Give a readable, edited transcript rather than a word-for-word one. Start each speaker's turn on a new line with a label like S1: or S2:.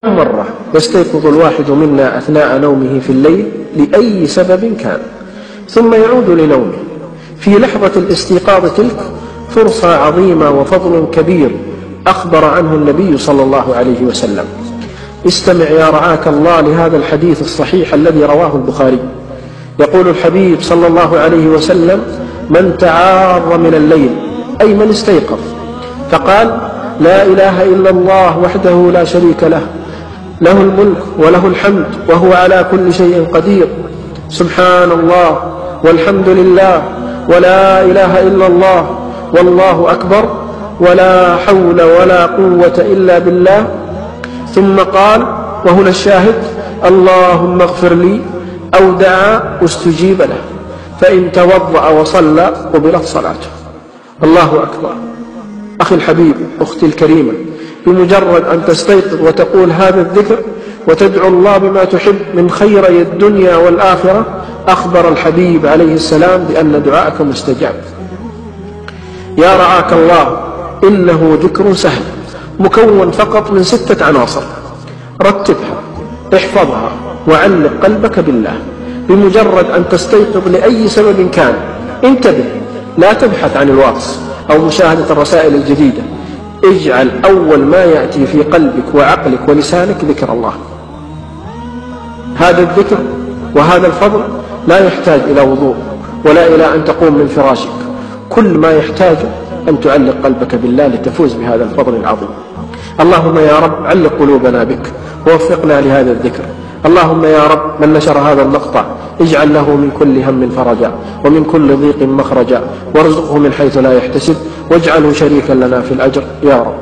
S1: مرة يستيقظ الواحد منا أثناء نومه في الليل لأي سبب كان، ثم يعود لنومه. في لحظة الاستيقاظ تلك فرصة عظيمة وفضل كبير أخبر عنه النبي صلى الله عليه وسلم. استمع يا رعاك الله لهذا الحديث الصحيح الذي رواه البخاري. يقول الحبيب صلى الله عليه وسلم: من تعار من الليل، أي من استيقظ، فقال: لا إله إلا الله وحده لا شريك له، له الملك وله الحمد وهو على كل شيء قدير، سبحان الله والحمد لله ولا إله إلا الله والله أكبر ولا حول ولا قوة إلا بالله. ثم قال، وهنا الشاهد: اللهم اغفر لي، أو دعا استجيب له، فإن توضأ وصلى قبلت صلاته. الله أكبر. أخي الحبيب، أختي الكريمة، بمجرد أن تستيقظ وتقول هذا الذكر وتدعو الله بما تحب من خيري الدنيا والآخرة، أخبر الحبيب عليه السلام بأن دعاءك مستجاب. يا رعاك الله، إنه ذكر سهل مكون فقط من 6 عناصر. رتبها، احفظها، وعلق قلبك بالله. بمجرد أن تستيقظ لأي سبب كان، انتبه، لا تبحث عن الواتس أو مشاهدة الرسائل الجديدة. اجعل أول ما يأتي في قلبك وعقلك ولسانك ذكر الله. هذا الذكر وهذا الفضل لا يحتاج إلى وضوء ولا إلى أن تقوم من فراشك. كل ما يحتاج أن تعلق قلبك بالله لتفوز بهذا الفضل العظيم. اللهم يا رب علق قلوبنا بك ووفقنا لهذا الذكر. اللهم يا رب من نشر هذا المقطع اجعل له من كل هم فرجا ومن كل ضيق مخرجا، وارزقه من حيث لا يحتسب، واجعله شريكا لنا في الأجر يا رب.